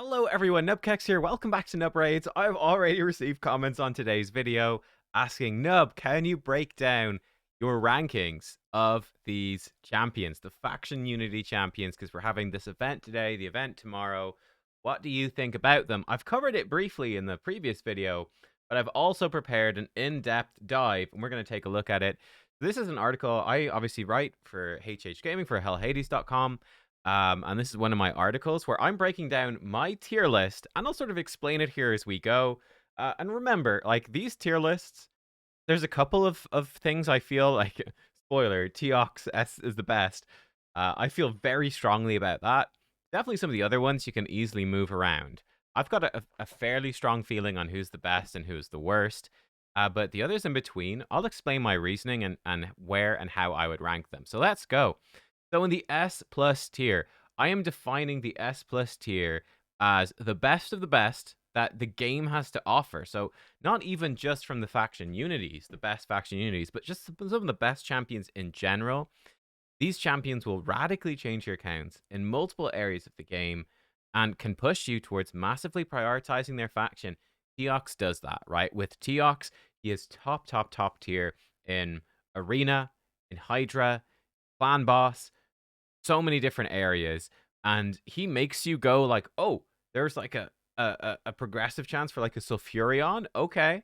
Hello everyone, nubkeks here. Welcome back to Nub Raids. I've already received comments on today's video asking, Nub, can you break down your rankings of these champions, the faction unity champions, because we're having this event today, the event tomorrow. What do you think about them? I've covered it briefly in the previous video, but I've also prepared an in-depth dive, and we're going to take a look at it. This is an article I obviously write for HH Gaming for hellhades.com. And this is one of my articles where I'm breaking down my tier list, and I'll sort of explain it here as we go. And remember, like these tier lists, there's a couple of things I feel like, spoiler, Teox S is the best. I feel very strongly about that. Definitely some of the other ones you can easily move around. I've got a fairly strong feeling on who's the best and who's the worst. But the others in between, I'll explain my reasoning and where and how I would rank them. So let's go. So in the S plus tier, I am defining the S plus tier as the best of the best that the game has to offer. So not even just from the faction unities, the best faction unities, but just some of the best champions in general. These champions will radically change your accounts in multiple areas of the game and can push you towards massively prioritizing their faction. Teox does that, right? With Teox, he is top tier in Arena, in Hydra, Clan Boss, so many different areas, and he makes you go like, oh, there's like a progressive chance for like a Sulfurion. Okay.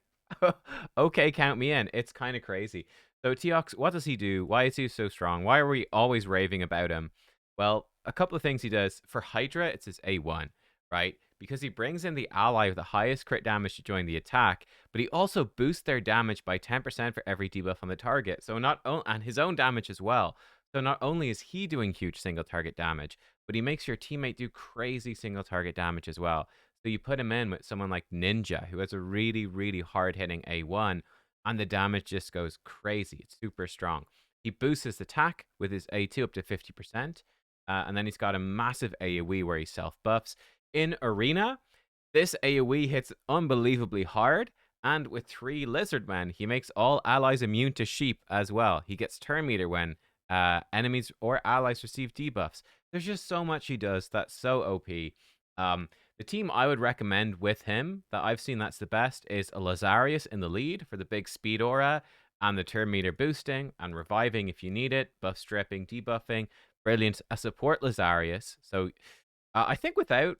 Okay, count me in. It's kind of crazy. So Teox, what does he do? Why is he so strong? Why are we always raving about him? Well, a couple of things he does. For Hydra, it's his A1, right? Because he brings in the ally with the highest crit damage to join the attack, but he also boosts their damage by 10% for every debuff on the target. So and his own damage as well. So not only is he doing huge single target damage, but he makes your teammate do crazy single target damage as well. So you put him in with someone like Ninja, who has a really hard hitting A1, and the damage just goes crazy. It's super strong. He boosts his attack with his A2 up to 50%, and then he's got a massive AoE where he self buffs. In Arena, this AoE hits unbelievably hard, and with 3 Lizardmen, he makes all allies immune to sheep as well. He gets turn meter when enemies or allies receive debuffs. There's just so much he does that's so OP. The team I would recommend with him that I've seen that's the best is a Lazarius in the lead for the big speed aura and the turn meter boosting and reviving if you need it, buff stripping, debuffing. Brilliant. A support Lazarius. So I think without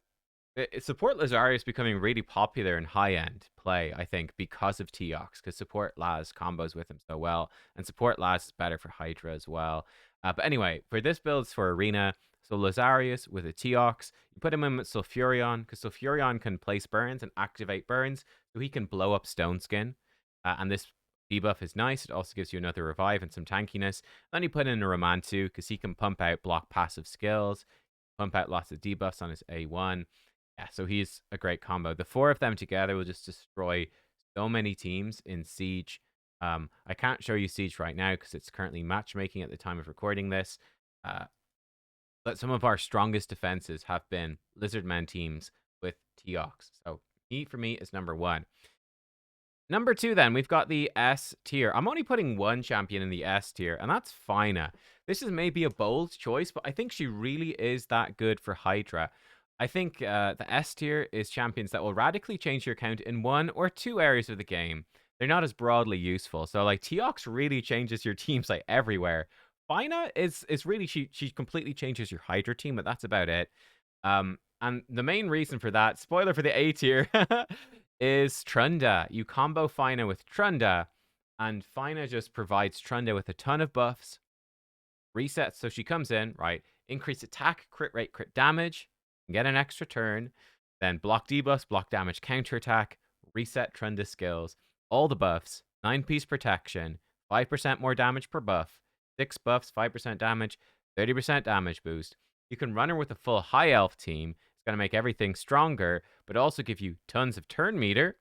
support Lazarius becoming really popular in high-end play, I think, because of Teox, because support Laz combos with him so well, and support Laz is better for Hydra as well. But anyway, for this build, it's for Arena, so Lazarius with a Teox, you put him in with Sulfurion, because Sulfurion can place burns and activate burns, so he can blow up Stone Skin, and this debuff is nice. It also gives you another revive and some tankiness. Then you put in a Romantu, because he can pump out block passive skills, pump out lots of debuffs on his A1. Yeah, so he's a great combo. The 4 of them together will just destroy so many teams in Siege. I can't show you Siege right now because it's currently matchmaking at the time of recording this. But some of our strongest defenses have been Lizardmen teams with Teox. So he, for me, is number 1. Number 2, then, we've got the S tier. I'm only putting one champion in the S tier, and that's Fyna. This is maybe a bold choice, but I think she really is that good for Hydra. I think the S tier is champions that will radically change your count in 1 or 2 areas of the game. They're not as broadly useful. So like Teox really changes your teams like everywhere. Fyna is really she completely changes your Hydra team, but that's about it. And the main reason for that, spoiler for the A tier, is Trunda. You combo Fyna with Trunda, and Fyna just provides Trunda with a ton of buffs, resets. So she comes in, right? Increase attack, crit rate, crit damage, get an extra turn, then block debuffs, block damage, counterattack, reset Trunda skills, all the buffs, 9-piece protection, 5% more damage per buff, 6 buffs, 5% damage, 30% damage boost. You can run her with a full high elf team. It's going to make everything stronger, but also give you tons of turn meter,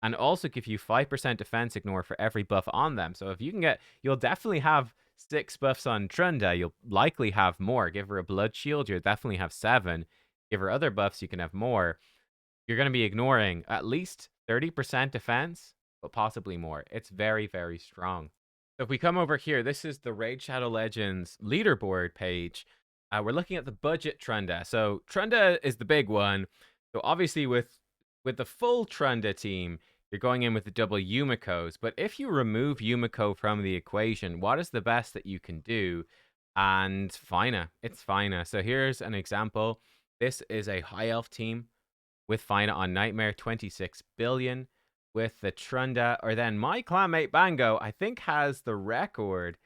and also give you 5% defense ignore for every buff on them. So if you can get, you'll definitely have 6 buffs on Trunda. You'll likely have more. Give her a blood shield, you'll definitely have 7. Give her other buffs, you can have more. You're going to be ignoring at least 30% defense, but possibly more. It's very strong. So if we come over here, this is the Raid Shadow Legends leaderboard page. We're looking at the budget Trunda. So Trunda is the big one. So obviously with the full Trunda team, you're going in with the double Yumikos. But if you remove Yumiko from the equation, what is the best that you can do? And Fyna, it's Fyna. So here's an example. This is a high elf team with Fyna on Nightmare, 26 billion. With the Trunda, or then my clanmate Bango, I think has the record,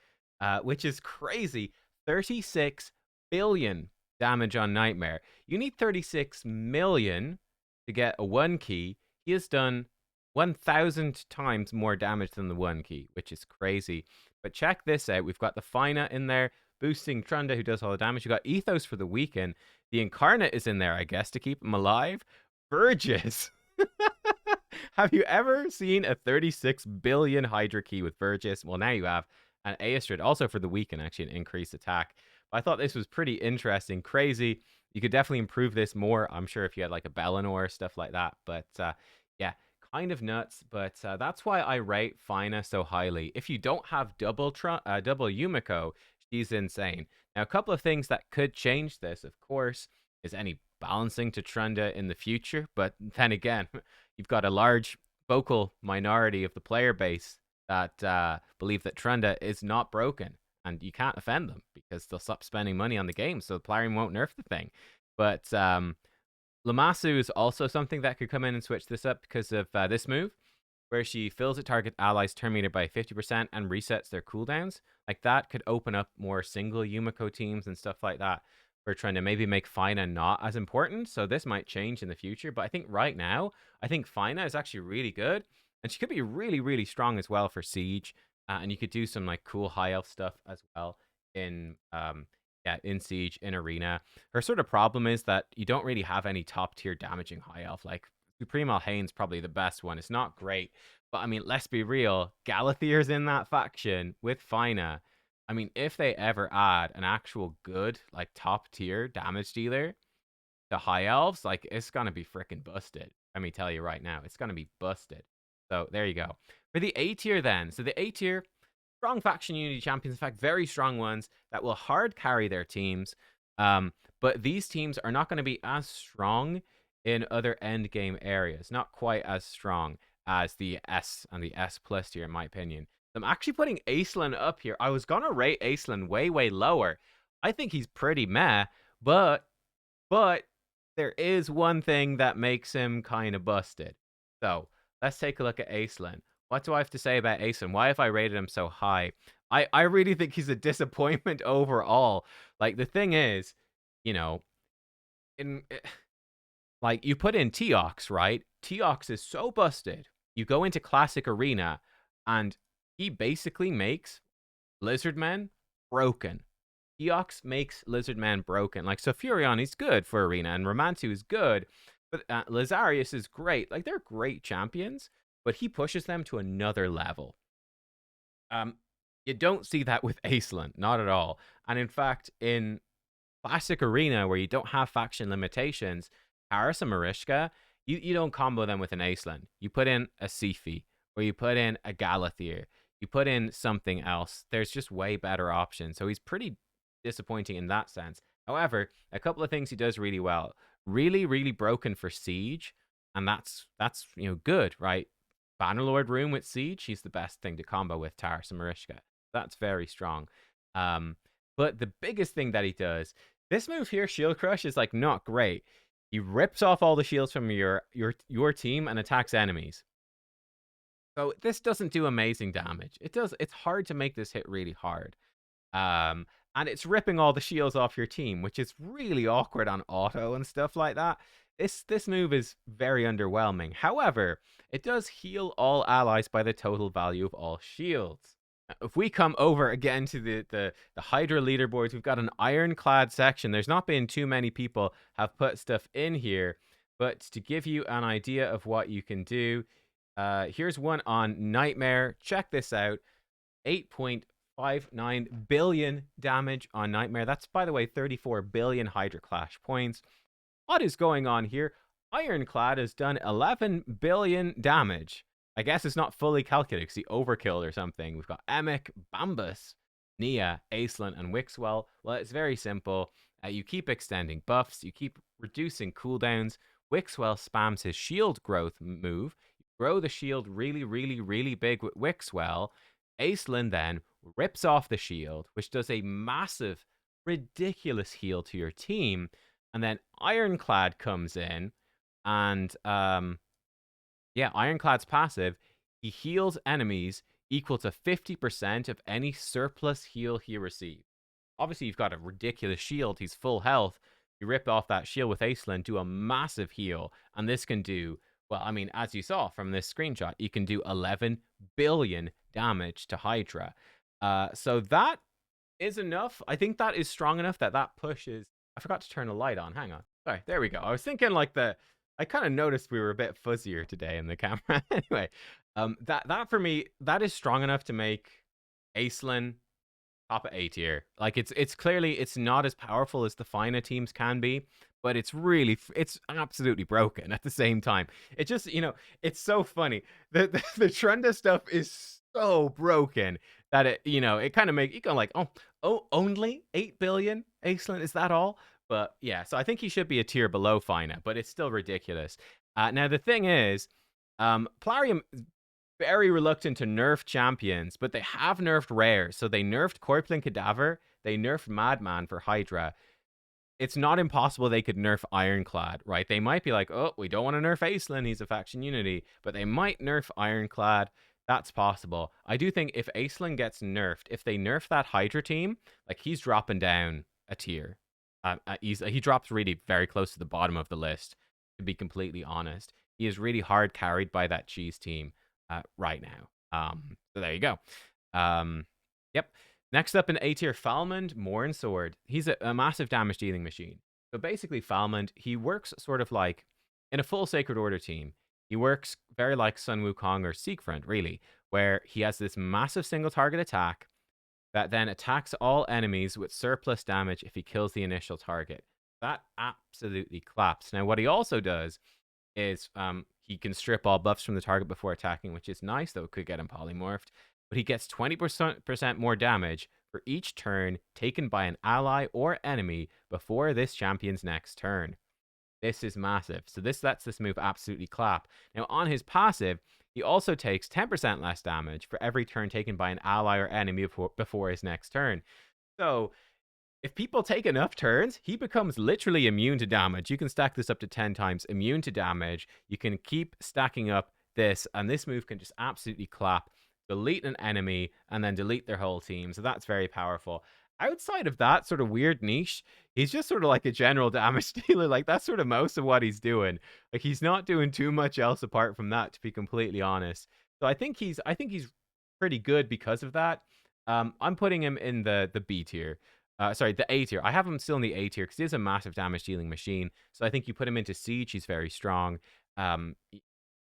which is crazy, 36 billion damage on Nightmare. You need 36 million to get a 1 key. He has done 1,000 times more damage than the 1 key, which is crazy. But check this out. We've got the Fyna in there, boosting Trunda, who does all the damage. We've got Ethos for the weekend. The Incarnate is in there, I guess, to keep him alive. Vergis. Have you ever seen a 36 billion Hydra key with Vergis? Well, now you have. And Aestrid, also for the weekend, actually an increased attack. But I thought this was pretty interesting, crazy. You could definitely improve this more, I'm sure, if you had like a Bellinor, stuff like that. But yeah, kind of nuts. But that's why I rate Fyna so highly. If you don't have double Yumiko, she's insane. Now, a couple of things that could change this, of course, is any balancing to Trunda in the future. But then again, you've got a large vocal minority of the player base that believe that Trunda is not broken, and you can't offend them because they'll stop spending money on the game, so the Plarium won't nerf the thing. But Lamassu is also something that could come in and switch this up because of this move, where she fills a target ally's turn meter by 50% and resets their cooldowns. Like, that could open up more single Yumiko teams and stuff like that. We're trying to maybe make Fyna not as important, so this might change in the future. But I think right now, I think Fyna is actually really good, and she could be really, really strong as well for Siege. And you could do some like cool high elf stuff as well in in Siege, in Arena. Her sort of problem is that you don't really have any top tier damaging high elf. Like, Supreme Alhain's probably the best one. It's not great, but I mean, let's be real. Galathier's in that faction with Fyna. I mean, if they ever add an actual good, like, top tier damage dealer to high elves, like, it's gonna be freaking busted. Let me tell you right now, it's gonna be busted. So there you go. For the A tier then, so the A tier, strong faction unity champions, in fact, very strong ones that will hard carry their teams. But these teams are not going to be as strong in other end game areas, not quite as strong as the S and the S plus tier, in my opinion. I'm actually putting Acelin up here. I was gonna rate Acelin way, way lower. I think he's pretty meh, but there is one thing that makes him kind of busted. So let's take a look at Acelin. What do I have to say about Acelin? Why have I rated him so high? I really think he's a disappointment overall. Like, the thing is, you know, in like, you put in Teox, right? Teox is so busted. You go into Classic Arena, and he basically makes Lizardmen broken. Teox makes Lizardman broken. Like, so Furion, he's good for Arena, and Romantu is good, but Lazarius is great. Like, they're great champions, but he pushes them to another level. You don't see that with Acelin, not at all. And in fact, in Classic Arena, where you don't have faction limitations, Paris and Marishka, you don't combo them with an Acelin. You put in a Sifi, or you put in a Galathier, you put in something else. There's just way better options. So he's pretty disappointing in that sense. However, a couple of things he does really well. Really, really broken for Siege, and that's good, right? Bannerlord Room with Siege, he's the best thing to combo with Taras and Marishka. That's very strong. But the biggest thing that he does, this move here, Shield Crush, is like not great. He rips off all the shields from your team and attacks enemies. So this doesn't do amazing damage. It's hard to make this hit really hard. And it's ripping all the shields off your team, which is really awkward on auto and stuff like that. This move is very underwhelming. However, it does heal all allies by the total value of all shields. If we come over again to the Hydra leaderboards, we've got an ironclad section. There's not been too many people have put stuff in here, but to give you an idea of what you can do, here's one on Nightmare. Check this out. 8.59 billion damage on Nightmare. That's, by the way, 34 billion Hydra Clash points. What is going on here? Ironclad has done 11 billion damage. I guess it's not fully calculated because he overkilled or something. We've got Emic, Bambus, Nia, Acelin, and Wixwell. Well, it's very simple. You keep extending buffs. You keep reducing cooldowns. Wixwell spams his shield growth move. You grow the shield really, really, really big with Wixwell. Acelin then rips off the shield, which does a massive, ridiculous heal to your team. And then Ironclad comes in, and yeah, Ironclad's passive, he heals enemies equal to 50% of any surplus heal he receives. Obviously, you've got a ridiculous shield. He's full health. You rip off that shield with Acelin, do a massive heal, and this can do, well, I mean, as you saw from this screenshot, you can do 11 billion damage to Hydra. So that is enough. I think that is strong enough that pushes. I forgot to turn the light on. Hang on. Sorry, there we go. I was thinking like I kind of noticed we were a bit fuzzier today in the camera. Anyway, that for me, that is strong enough to make Acelin top of A tier. Like it's clearly it's not as powerful as the Fyna teams can be, but it's absolutely broken at the same time. It just, it's so funny. The Trenda stuff is so broken that it kind of make you go like, oh, only 8 billion? Excellent, is that all? But yeah, so I think he should be a tier below Fyna, but it's still ridiculous. Now the thing is, Plarium very reluctant to nerf champions, but they have nerfed rares. So they nerfed Corpulent Cadaver, they nerfed Madman for Hydra. It's not impossible they could nerf Ironclad, right? They might be like, oh, we don't want to nerf Acelin, he's a faction unity, but they might nerf Ironclad. That's possible. I do think if Acelin gets nerfed, if they nerf that Hydra team, like he's dropping down a tier. He drops really very close to the bottom of the list, to be completely honest. He is really hard carried by that cheese team right now. So there you go. Yep. Next up in A tier, Falmond, Morn Sword. He's a massive damage dealing machine. So basically, Falmond, he works sort of like in a full Sacred Order team. He works very like Sun Wukong or Siegfried, really, where he has this massive single target attack that then attacks all enemies with surplus damage if he kills the initial target. That absolutely claps. Now, what he also does is he can strip all buffs from the target before attacking, which is nice, though it could get him polymorphed. But he gets 20% more damage for each turn taken by an ally or enemy before this champion's next turn. This is massive. So this lets this move absolutely clap. Now, on his passive, he also takes 10% less damage for every turn taken by an ally or enemy before his next turn. So if people take enough turns, he becomes literally immune to damage. You can stack this up to 10 times, immune to damage. You can keep stacking up this, and this move can just absolutely clap. Delete an enemy, and then delete their whole team. So that's very powerful. Outside of that sort of weird niche, he's just sort of like a general damage dealer. Like, that's sort of most of what he's doing. Like, he's not doing too much else apart from that, to be completely honest. So I think he's pretty good because of that. I'm putting him in the B tier. Sorry, the A tier. I have him still in the A tier because he is a massive damage dealing machine. So I think you put him into Siege, he's very strong.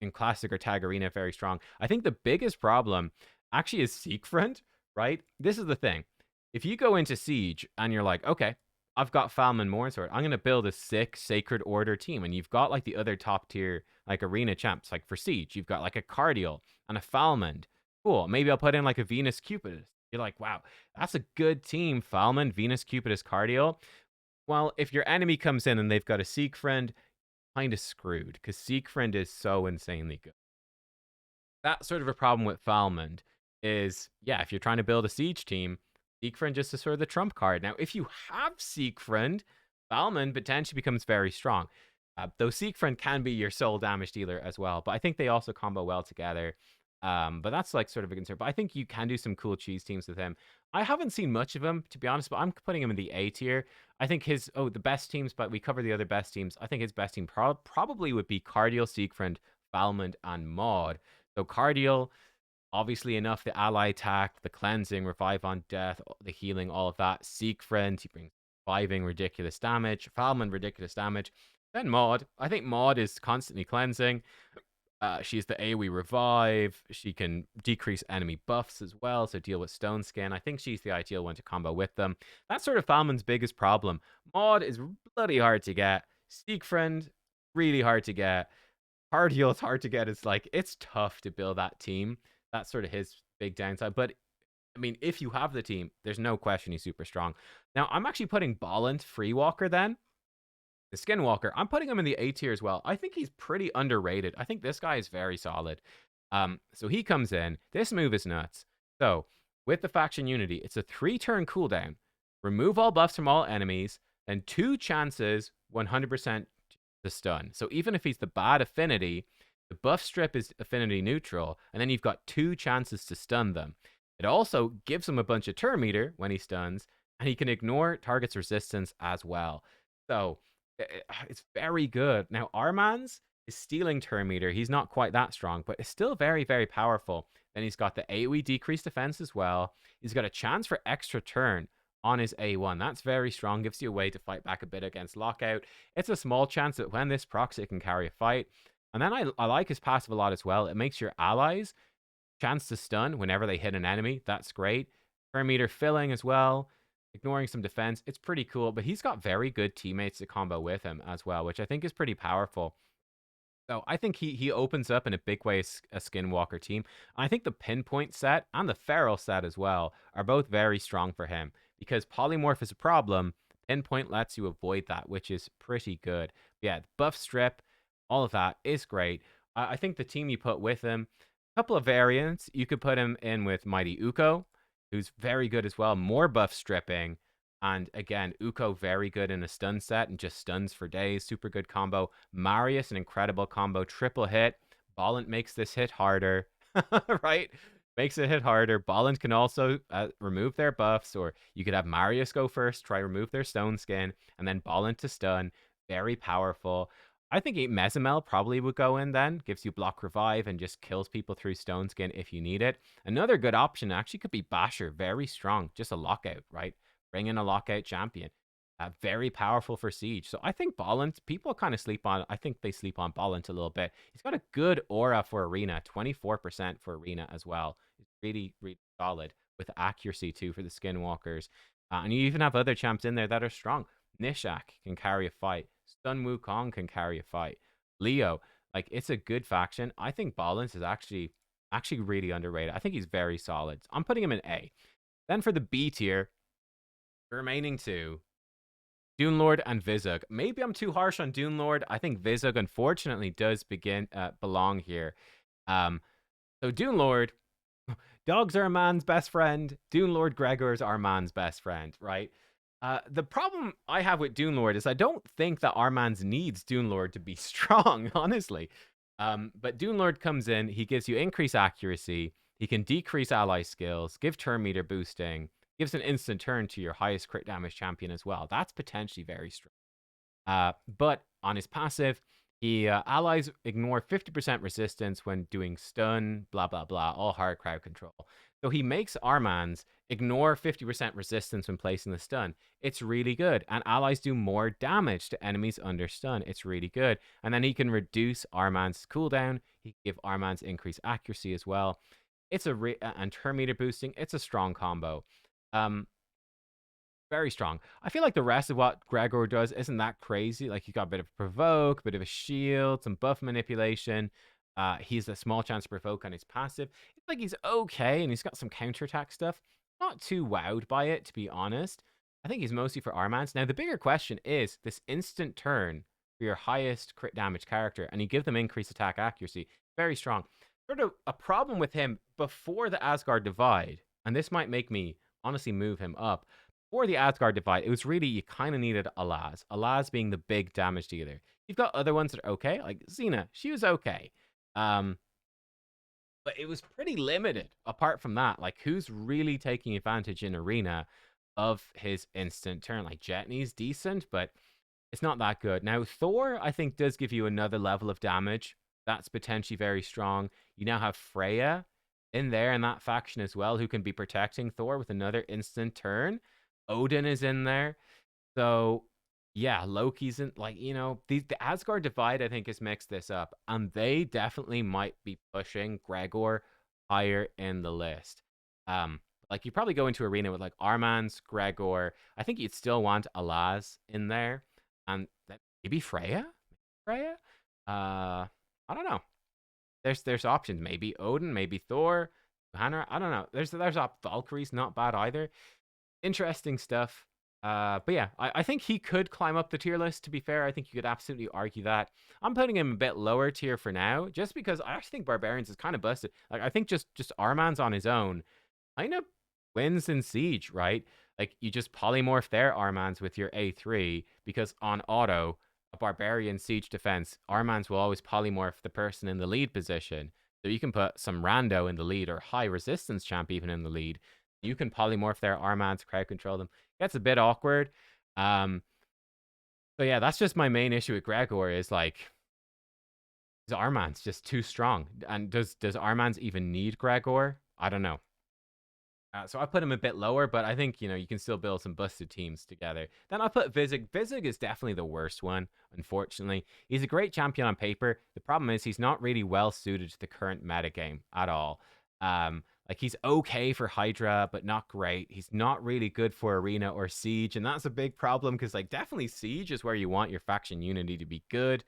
In Classic or Tag Arena, very strong. I think the biggest problem actually is Siegfried, right? This is the thing. If you go into Siege and you're like, okay, I've got Falmond Mornsword, I'm going to build a sick Sacred Order team. And you've got like the other top tier, like arena champs, like for Siege, you've got like a Cardial and a Falmond. Cool. Maybe I'll put in like a Venus Cupidus. You're like, wow, that's a good team. Falmond, Venus Cupidus, Cardial. Well, if your enemy comes in and they've got a Siegfried, kind of screwed because Siegfried is so insanely good. That's sort of a problem with Falmond is, yeah, if you're trying to build a Siege team, Siegfried just is sort of the trump card. Now, if you have Siegfried, Falmond potentially becomes very strong. Though Siegfried can be your sole damage dealer as well, but I think they also combo well together. But that's like sort of a concern. But I think you can do some cool cheese teams with him. I haven't seen much of him, to be honest, but I'm putting him in the A tier. I think the best teams, but we cover the other best teams. I think his best team probably would be Cardial, Siegfried, Falmond, and Maud. So Cardial, obviously enough, the ally attack, the cleansing, revive on death, the healing, all of that. Siegfried, he brings reviving, ridiculous damage. Falmond, ridiculous damage. Then Maud. I think Maud is constantly cleansing. She's the AoE revive. She can decrease enemy buffs as well, so deal with Stone Skin. I think she's the ideal one to combo with them. That's sort of Falmond's biggest problem. Maud is bloody hard to get. Siegfried, really hard to get. Cardial is hard to get. It's tough to build that team. That's sort of his big downside. But I mean, if you have the team, there's no question he's super strong. Now, I'm actually putting Bolint Freewalker then. The Skinwalker, I'm putting him in the A tier as well. I think he's pretty underrated. I think this guy is very solid. So he comes in. This move is nuts. So with the faction unity, it's a 3-turn cooldown. Remove all buffs from all enemies, then 2 chances, 100% to stun. So even if he's the bad affinity, the buff strip is affinity neutral, and then you've got 2 chances to stun them. It also gives him a bunch of turn meter when he stuns, and he can ignore target's resistance as well. So it's very good. Now, Arman's is stealing turn meter. He's not quite that strong, but it's still very, very powerful. Then he's got the AoE decreased defense as well. He's got a chance for extra turn on his A1. That's very strong. Gives you a way to fight back a bit against Lockout. It's a small chance that when this procs, it can carry a fight. And then I like his passive a lot as well. It makes your allies chance to stun whenever they hit an enemy. That's great. Turn meter filling as well. Ignoring some defense. It's pretty cool, but he's got very good teammates to combo with him as well, which I think is pretty powerful. So I think he opens up in a big way a Skinwalker team. And I think the Pinpoint set and the Feral set as well are both very strong for him because Polymorph is a problem. Pinpoint lets you avoid that, which is pretty good. But yeah, buff strip, all of that is great. I think the team you put with him, a couple of variants. You could put him in with Mighty Uko, who's very good as well. More buff stripping. And again, Uko very good in a stun set and just stuns for days. Super good combo. Marius, an incredible combo. Triple hit. Bolint makes this hit harder, right? Makes it hit harder. Bolint can also remove their buffs, or you could have Marius go first, try remove their stone skin, and then Bolint to stun. Very powerful. I think Mezimel probably would go in then. Gives you block revive and just kills people through stone skin if you need it. Another good option actually could be Basher. Very strong. Just a lockout, right? Bring in a lockout champion. Very powerful for Siege. So I think Bolint, people kind of sleep on, I think they sleep on Bolint a little bit. He's got a good aura for Arena, 24% for Arena as well. It's really, really solid with accuracy too for the Skinwalkers. And you even have other champs in there that are strong. Nishak can carry a fight. Sun Wukong can carry a fight. Leo, like it's a good faction. I think Bolint is actually really underrated. I think he's very solid. I'm putting him in A. Then for the B tier, the remaining two, Dunelord and Vizug. Maybe I'm too harsh on Dunelord. I think Vizug, unfortunately, does belong here. So Dunelord, dogs are a man's best friend. Dunelord Gregor's our man's best friend, right? The problem I have with Dunelord is I don't think that Armans needs Dunelord to be strong, honestly. But Dunelord comes in, he gives you increased accuracy, he can decrease ally skills, give turn meter boosting, gives an instant turn to your highest crit damage champion as well. That's potentially very strong. But on his passive, he allies ignore 50% resistance when doing stun, blah, blah, blah, all hard crowd control. So he makes Armans ignore 50% resistance when placing the stun. It's really good. And allies do more damage to enemies under stun. It's really good. And then he can reduce Arman's cooldown. He can give Arman's increased accuracy as well. It's and turn meter boosting. It's a strong combo. Very strong. I feel like the rest of what Gregor does isn't that crazy. Like you got a bit of a provoke, a bit of a shield, some buff manipulation. He's a small chance to provoke on his passive. It's like he's okay, and he's got some counterattack stuff. Not too wowed by it, to be honest. I think he's mostly for Armans. Now, the bigger question is this instant turn for your highest crit damage character, and you give them increased attack accuracy. Very strong. Sort of a problem with him before the Asgard Divide, and this might make me honestly move him up. Before the Asgard Divide, it was really, you kind of needed Alaz. Alaz being the big damage dealer. You've got other ones that are okay, like Xena. She was okay. But it was pretty limited apart from that. Like, who's really taking advantage in Arena of his instant turn? Like, Jetney's decent, but it's not that good. Now, Thor, I think, does give you another level of damage. That's potentially very strong. You now have Freya in there in that faction as well, who can be protecting Thor with another instant turn. Odin is in there. So, yeah, Loki's in, like, you know, the Asgard Divide, I think, has mixed this up. And they definitely might be pushing Gregor higher in the list. Like, you probably go into Arena with, like, Armans, Gregor. I think you'd still want Alaz in there. And maybe Freya? I don't know. There's options. Maybe Odin, maybe Thor, Hannah. I don't know. There's Valkyrie's not bad either. Interesting stuff. But yeah, I think he could climb up the tier list, to be fair. I think you could absolutely argue that. I'm putting him a bit lower tier for now, just because I actually think Barbarians is kind of busted. Like, I think just Arman's on his own kind of wins in Siege, right? Like, you just polymorph their Armans with your A3, because on auto, a Barbarian Siege defense, Armans will always polymorph the person in the lead position. So you can put some rando in the lead, or high resistance champ even in the lead. You can polymorph their Armans, crowd control them. Gets a bit awkward. Um, so yeah, that's just my main issue with Gregor is like his Arman's just too strong. And does Arman's even need Gregor? I don't know. So I put him a bit lower, but I think, you can still build some busted teams together. Then I put Vizug. Vizug is definitely the worst one, unfortunately. He's a great champion on paper. The problem is he's not really well suited to the current metagame at all. Like, he's okay for Hydra, but not great. He's not really good for Arena or Siege, and that's a big problem because, like, definitely Siege is where you want your faction unity to be good.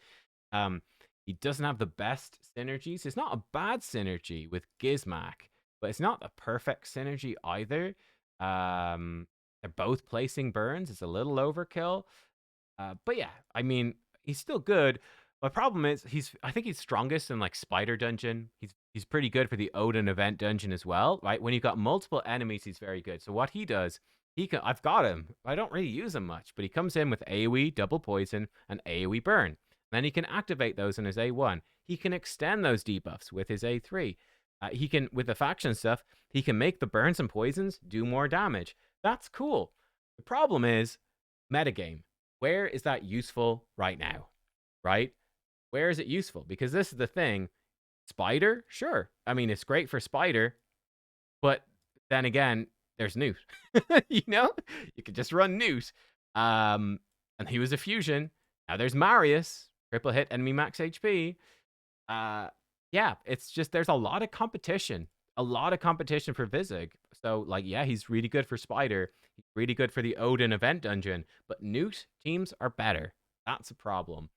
He doesn't have the best synergies. It's not a bad synergy with Gizmak, but it's not a perfect synergy either. They're both placing burns. It's a little overkill. But yeah, I mean, he's still good. My problem is I think he's strongest in like Spider Dungeon. He's pretty good for the Odin event dungeon as well, right? When you've got multiple enemies, he's very good. So what he does, I've got him. I don't really use him much, but he comes in with AoE, double poison, and AoE burn. Then he can activate those in his A1. He can extend those debuffs with his A3. He can, with the faction stuff, he can make the burns and poisons do more damage. That's cool. The problem is metagame. Where is that useful right now? Right? Where is it useful? Because this is the thing. Spider, sure. I mean, it's great for Spider, but then again, there's Newt. You could just run Newt. And he was a fusion. Now there's Marius, triple hit enemy max HP. Yeah, it's just there's a lot of competition. A lot of competition for Vizug. So, like, yeah, he's really good for Spider. He's really good for the Odin event dungeon. But Newt teams are better. That's a problem.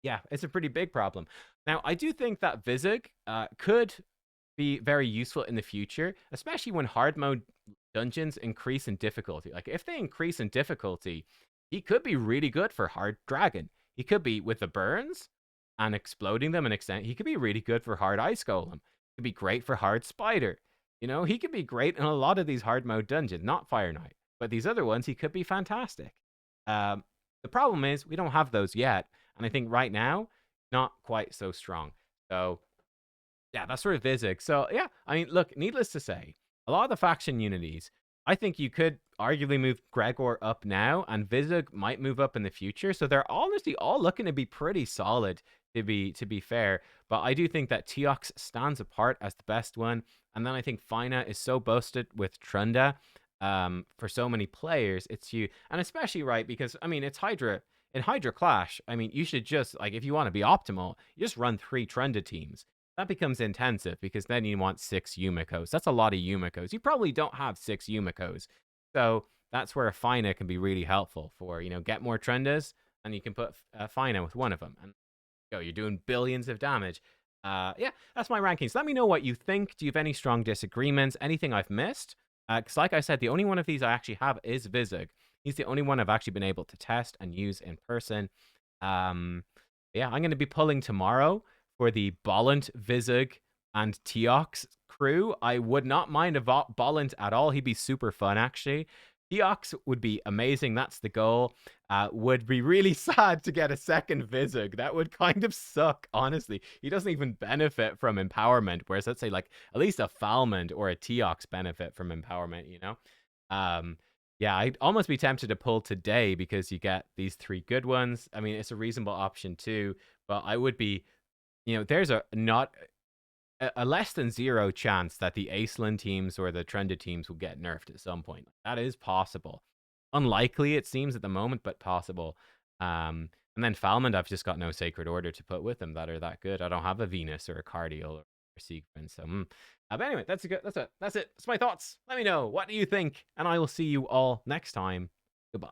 Yeah, it's a pretty big problem. Now, I do think that Vizug could be very useful in the future, especially when hard mode dungeons increase in difficulty. Like, if they increase in difficulty, he could be really good for hard dragon. He could be with the burns and exploding them and extend. He could be really good for hard ice golem. He could be great for hard spider. He could be great in a lot of these hard mode dungeons, not Fire Knight, but these other ones, he could be fantastic. The problem is we don't have those yet, and I think right now, not quite so strong. So yeah, that's sort of Vizug. So yeah, I mean, look, needless to say, a lot of the faction unities, I think you could arguably move Gregor up now, and Vizug might move up in the future. So they're honestly all looking to be pretty solid, to be fair. But I do think that Teox stands apart as the best one. And then I think Fyna is so boasted with Trunda for so many players. It's you, and especially, right, because I mean, it's Hydra. In Hydra Clash, I mean, you should just, like, if you want to be optimal, you just run 3 Trunda teams. That becomes intensive because then you want 6 Yumikos. That's a lot of Yumikos. You probably don't have 6 Yumikos. So that's where a Fyna can be really helpful for, get more Trundas, and you can put Fyna with one of them. And you're doing billions of damage. Yeah, that's my rankings. Let me know what you think. Do you have any strong disagreements? Anything I've missed? Because like I said, the only one of these I actually have is Vizug. He's the only one I've actually been able to test and use in person. Yeah, I'm going to be pulling tomorrow for the Bolint, Vizug, and Teox crew. I would not mind a Bolint at all. He'd be super fun, actually. Teox would be amazing. That's the goal. Would be really sad to get a second Vizug. That would kind of suck, honestly. He doesn't even benefit from empowerment, whereas let's say, like, at least a Falmond or a Teox benefit from empowerment, Yeah, I'd almost be tempted to pull today because you get these 3 good ones. I mean, it's a reasonable option too, but I would be, there's a less than 0 chance that the Acelin teams or the Trenda teams will get nerfed at some point. That is possible. Unlikely, it seems, at the moment, but possible. And then Falmond, I've just got no Sacred Order to put with them that are that good. I don't have a Venus or a Cardial or a Sequence. So, but anyway, that's it. That's my thoughts. Let me know. What do you think? And I will see you all next time. Goodbye.